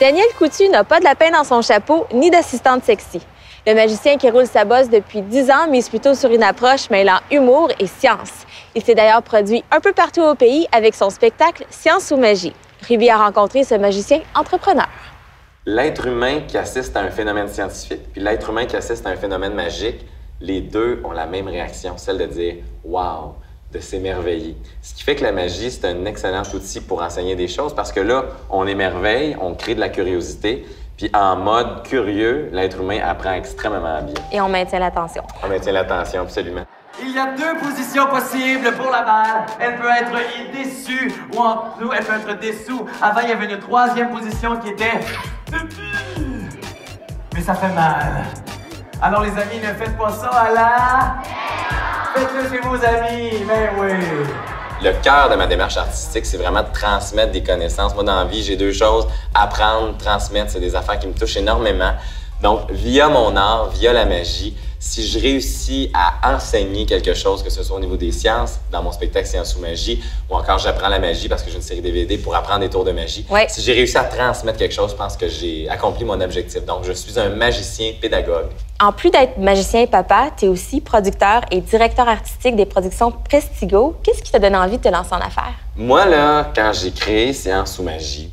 Daniel Coutu n'a pas de lapin dans son chapeau ni d'assistante sexy. Le magicien qui roule sa bosse depuis 10 ans mise plutôt sur une approche mêlant humour et science. Il s'est d'ailleurs produit un peu partout au pays avec son spectacle Science ou magie. Ruby a rencontré ce magicien entrepreneur. L'être humain qui assiste à un phénomène scientifique puis l'être humain qui assiste à un phénomène magique, les deux ont la même réaction, celle de dire « wow », de s'émerveiller. Ce qui fait que la magie, c'est un excellent outil pour enseigner des choses parce que là, on émerveille, on crée de la curiosité, puis en mode curieux, l'être humain apprend extrêmement bien. Et on maintient l'attention. On maintient l'attention, absolument. Il y a deux positions possibles pour la balle. Elle peut être déçue ou en dessous, elle peut être dessous. Avant, il y avait une troisième position qui était... Mais ça fait mal. Alors les amis, ne faites pas ça à la... Faites-le chez vos amis, mais oui. Le cœur de ma démarche artistique, c'est vraiment de transmettre des connaissances. Moi, dans la vie, j'ai deux choses, apprendre, transmettre, c'est des affaires qui me touchent énormément. Donc, via mon art, via la magie, si je réussis à enseigner quelque chose, que ce soit au niveau des sciences, dans mon spectacle Science ou magie, ou encore j'apprends la magie parce que j'ai une série DVD pour apprendre des tours de magie, si j'ai réussi à transmettre quelque chose, je pense que j'ai accompli mon objectif. Donc, je suis un magicien pédagogue. En plus d'être magicien et papa, tu es aussi producteur et directeur artistique des productions Prestigo. Qu'est-ce qui t'a donné envie de te lancer en affaires? Moi, là, quand j'ai créé Science ou magie,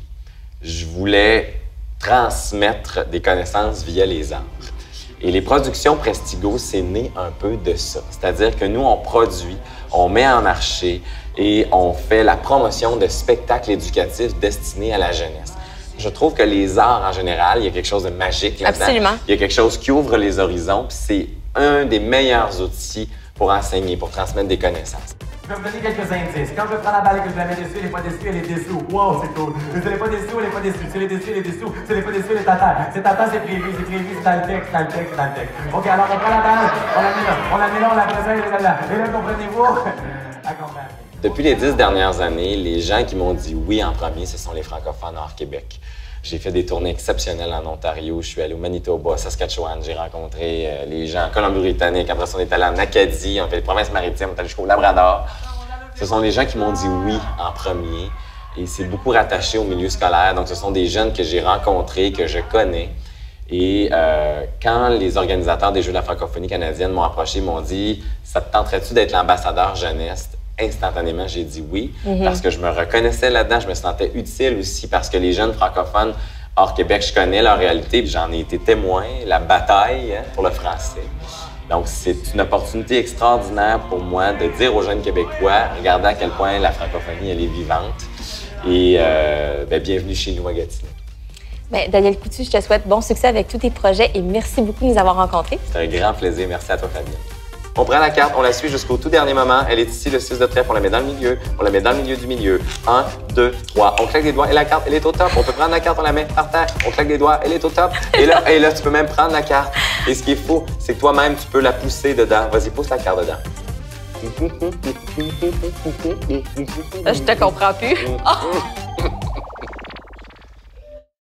je voulais transmettre des connaissances via les arts. Et les productions Prestigo, c'est né un peu de ça. C'est-à-dire que nous, on produit, on met en marché et on fait la promotion de spectacles éducatifs destinés à la jeunesse. Je trouve que les arts, en général, il y a quelque chose de magique là-dedans. Absolument. Il y a quelque chose qui ouvre les horizons, puis c'est un des meilleurs outils pour enseigner, pour transmettre des connaissances. Je vais vous donner quelques indices. Quand je prends la balle et que je la mets dessus, elle n'est pas dessus, elle est dessous. Wow, c'est cool. Si elle n'est pas dessus, elle n'est pas dessus. Si elle est dessus, elle est dessous. Si elle n'est pas dessus, elle est à terre. C'est à terre, c'est prévu, c'est dans le texte, c'est dans le texte, c'est dans le texte. OK, alors on prend la balle, on la met là, on la présente, elle est là. Et là, comprenez-vous? Accompagne. Depuis les 10 dernières années, les gens qui m'ont dit oui en premier, ce sont les francophones hors Québec. J'ai fait des tournées exceptionnelles en Ontario. Je suis allé au Manitoba, Saskatchewan. J'ai rencontré les gens en Colombie-Britannique. Après ça, on est allé en Acadie. On fait les provinces maritimes. On est allé jusqu'au Labrador. Ce sont les gens qui m'ont dit oui en premier. Et c'est beaucoup rattaché au milieu scolaire. Donc, ce sont des jeunes que j'ai rencontrés, que je connais. Et quand les organisateurs des Jeux de la francophonie canadienne m'ont approché, m'ont dit « Ça te tenterait-tu d'être l'ambassadeur jeunesse? » Instantanément, j'ai dit oui, parce que je me reconnaissais là-dedans, je me sentais utile aussi, parce que les jeunes francophones hors Québec, je connais leur réalité, puis j'en ai été témoin, la bataille pour le français. Donc, c'est une opportunité extraordinaire pour moi de dire aux jeunes Québécois, regardez à quel point la francophonie, elle est vivante. Et bienvenue chez nous à Gatineau. Daniel Coutu, je te souhaite bon succès avec tous tes projets et merci beaucoup de nous avoir rencontrés. C'est un grand plaisir. Merci à toi, Fabien. On prend la carte, on la suit jusqu'au tout dernier moment. Elle est ici, le 6 de trèfle, on la met dans le milieu. On la met dans le milieu du milieu. 1, 2, 3. On claque des doigts et la carte, elle est au top. On peut prendre la carte, on la met par terre. On claque des doigts, elle est au top. Et là, tu peux même prendre la carte. Et ce qui est fou, c'est que toi-même, tu peux la pousser dedans. Vas-y, pousse la carte dedans. Là, je te comprends plus.